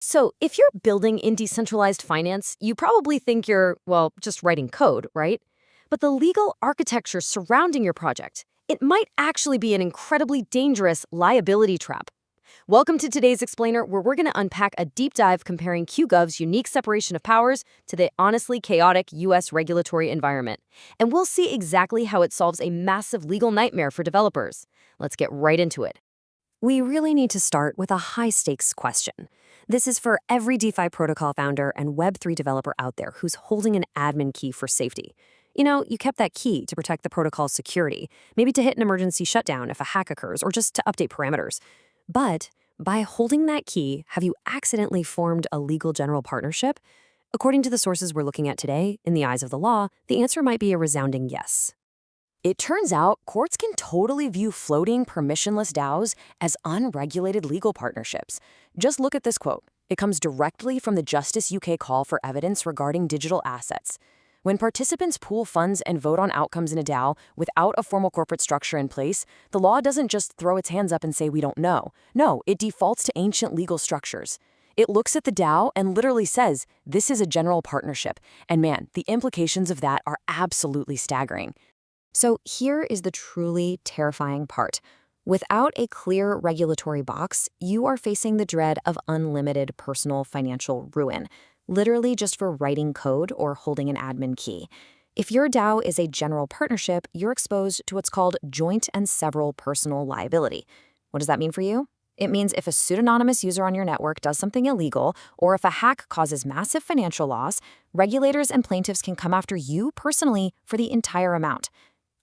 So, if you're building in decentralized finance, you probably think you're, well, just writing code, right? But the legal architecture surrounding your project, it might actually be an incredibly dangerous liability trap. Welcome to today's Explainer, where we're going to unpack a deep dive comparing QGov's unique separation of powers to the honestly chaotic US regulatory environment. And we'll see exactly how it solves a massive legal nightmare for developers. Let's get right into it. We really need to start with a high-stakes question. This is for every DeFi protocol founder and Web3 developer out there who's holding an admin key for safety. You know, you kept that key to protect the protocol's security, maybe to hit an emergency shutdown if a hack occurs, or just to update parameters. But by holding that key, have you accidentally formed a legal general partnership? According to the sources we're looking at today, in the eyes of the law, the answer might be a resounding yes. It turns out courts can totally view floating permissionless Dows as unregulated legal partnerships. Just look at this quote. It comes directly from the Justice UK call for evidence regarding digital assets. When participants pool funds and vote on outcomes in a DAO without a formal corporate structure in place, the law doesn't just throw its hands up and say we don't know. No, it defaults to ancient legal structures. It looks at the DAO and literally says, this is a general partnership. And man, the implications of that are absolutely staggering. So here is the truly terrifying part. Without a clear regulatory box, you are facing the dread of unlimited personal financial ruin, literally just for writing code or holding an admin key. If your DAO is a general partnership, you're exposed to what's called joint and several personal liability. What does that mean for you? It means if a pseudonymous user on your network does something illegal, or if a hack causes massive financial loss, regulators and plaintiffs can come after you personally for the entire amount.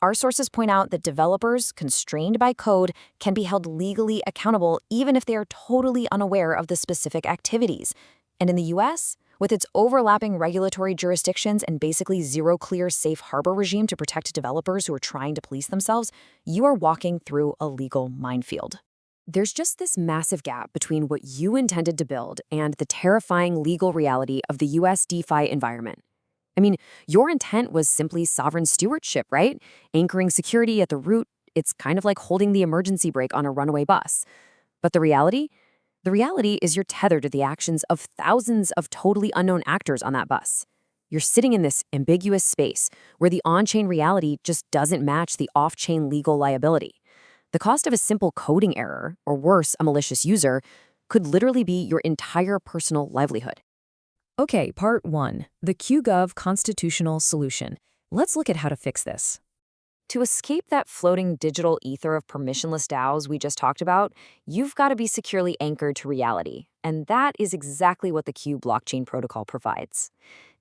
Our sources point out that developers, constrained by code, can be held legally accountable even if they are totally unaware of the specific activities. And in the US, with its overlapping regulatory jurisdictions and basically zero clear safe harbor regime to protect developers who are trying to police themselves, you are walking through a legal minefield. There's just this massive gap between what you intended to build and the terrifying legal reality of the US DeFi environment. I mean, your intent was simply sovereign stewardship, right? Anchoring security at the root, it's kind of like holding the emergency brake on a runaway bus. But the reality? The reality is you're tethered to the actions of thousands of totally unknown actors on that bus. You're sitting in this ambiguous space where the on-chain reality just doesn't match the off-chain legal liability. The cost of a simple coding error, or worse, a malicious user, could literally be your entire personal livelihood. Okay, part 1, the QGov constitutional solution. Let's look at how to fix this. To escape that floating digital ether of permissionless DAOs we just talked about, you've got to be securely anchored to reality. And that is exactly what the Q blockchain protocol provides.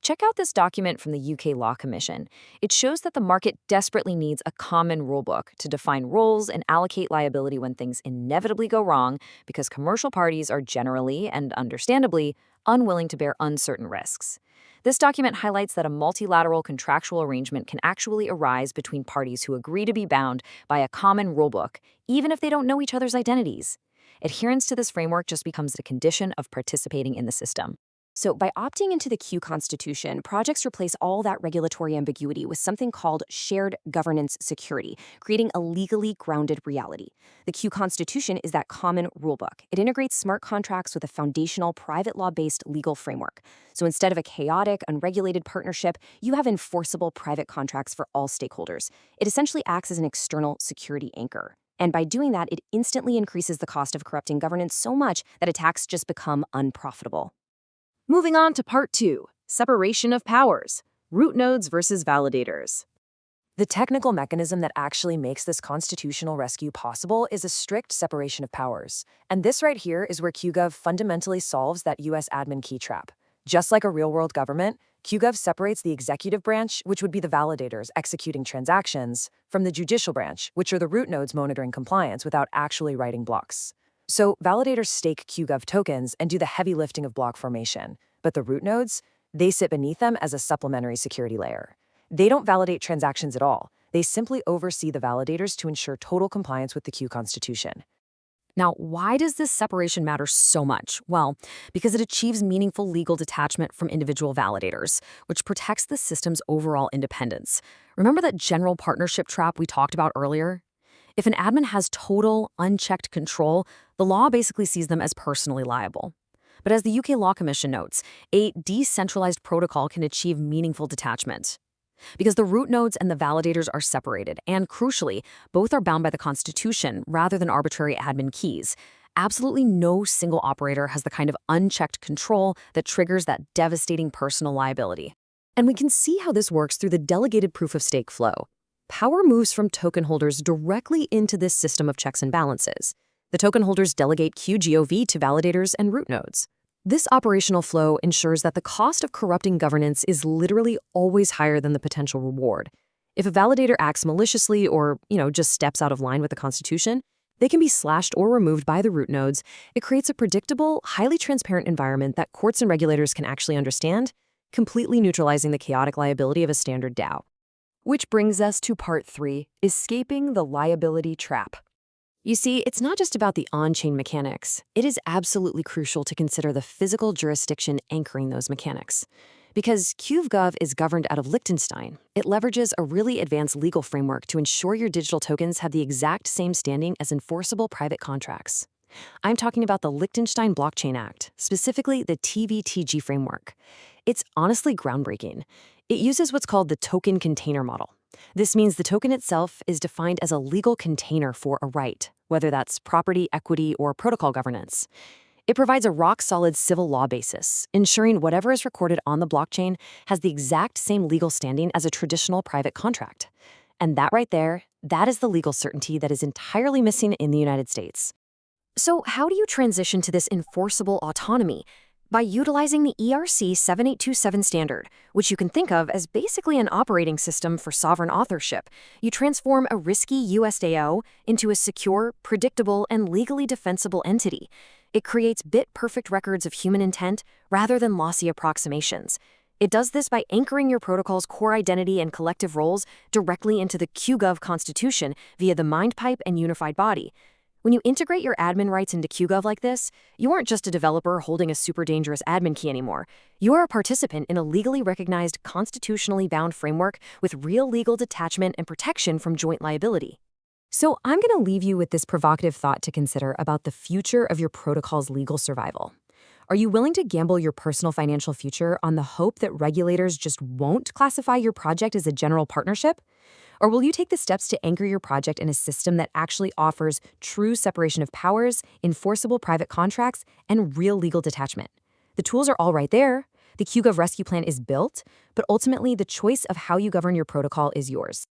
Check out this document from the UK Law Commission. It shows that the market desperately needs a common rulebook to define roles and allocate liability when things inevitably go wrong because commercial parties are generally, and understandably, unwilling to bear uncertain risks. This document highlights that a multilateral contractual arrangement can actually arise between parties who agree to be bound by a common rulebook, even if they don't know each other's identities. Adherence to this framework just becomes a condition of participating in the system. So by opting into the Q Constitution, projects replace all that regulatory ambiguity with something called shared governance security, creating a legally grounded reality. The Q Constitution is that common rulebook. It integrates smart contracts with a foundational private law-based legal framework. So instead of a chaotic, unregulated partnership, you have enforceable private contracts for all stakeholders. It essentially acts as an external security anchor. And by doing that, it instantly increases the cost of corrupting governance so much that attacks just become unprofitable. Moving on to part 2, separation of powers, root nodes versus validators. The technical mechanism that actually makes this constitutional rescue possible is a strict separation of powers. And this right here is where QGov fundamentally solves that US admin key trap. Just like a real-world government, QGov separates the executive branch, which would be the validators executing transactions, from the judicial branch, which are the root nodes monitoring compliance without actually writing blocks. So validators stake QGov tokens and do the heavy lifting of block formation. But the root nodes, they sit beneath them as a supplementary security layer. They don't validate transactions at all. They simply oversee the validators to ensure total compliance with the Q Constitution. Now, why does this separation matter so much? Well, because it achieves meaningful legal detachment from individual validators, which protects the system's overall independence. Remember that general partnership trap we talked about earlier? If an admin has total, unchecked control, the law basically sees them as personally liable. But as the UK Law Commission notes, a decentralized protocol can achieve meaningful detachment. Because the root nodes and the validators are separated, and crucially, both are bound by the Constitution rather than arbitrary admin keys. Absolutely no single operator has the kind of unchecked control that triggers that devastating personal liability. And we can see how this works through the delegated proof-of-stake flow. Power moves from token holders directly into this system of checks and balances. The token holders delegate QGOV to validators and root nodes. This operational flow ensures that the cost of corrupting governance is literally always higher than the potential reward. If a validator acts maliciously or, just steps out of line with the Constitution, they can be slashed or removed by the root nodes. It creates a predictable, highly transparent environment that courts and regulators can actually understand, completely neutralizing the chaotic liability of a standard DAO. Which brings us to part 3, escaping the liability trap. You see, it's not just about the on-chain mechanics. It is absolutely crucial to consider the physical jurisdiction anchoring those mechanics. Because QGov is governed out of Liechtenstein, it leverages a really advanced legal framework to ensure your digital tokens have the exact same standing as enforceable private contracts. I'm talking about the Liechtenstein Blockchain Act, specifically the TVTG framework. It's honestly groundbreaking. It uses what's called the token container model. This means the token itself is defined as a legal container for a right, whether that's property, equity, or protocol governance. It provides a rock-solid civil law basis, ensuring whatever is recorded on the blockchain has the exact same legal standing as a traditional private contract. And that right there, that is the legal certainty that is entirely missing in the United States. So how do you transition to this enforceable autonomy? By utilizing the ERC 7827 standard, which you can think of as basically an operating system for sovereign authorship, you transform a risky USDAO into a secure, predictable, and legally defensible entity. It creates bit-perfect records of human intent rather than lossy approximations. It does this by anchoring your protocol's core identity and collective roles directly into the QGov constitution via the mindpipe and unified body. When you integrate your admin rights into QGov like this, you aren't just a developer holding a super dangerous admin key anymore. You are a participant in a legally recognized, constitutionally bound framework with real legal detachment and protection from joint liability. So I'm going to leave you with this provocative thought to consider about the future of your protocol's legal survival. Are you willing to gamble your personal financial future on the hope that regulators just won't classify your project as a general partnership? Or will you take the steps to anchor your project in a system that actually offers true separation of powers, enforceable private contracts, and real legal detachment? The tools are all right there. The QGov rescue plan is built, but ultimately the choice of how you govern your protocol is yours.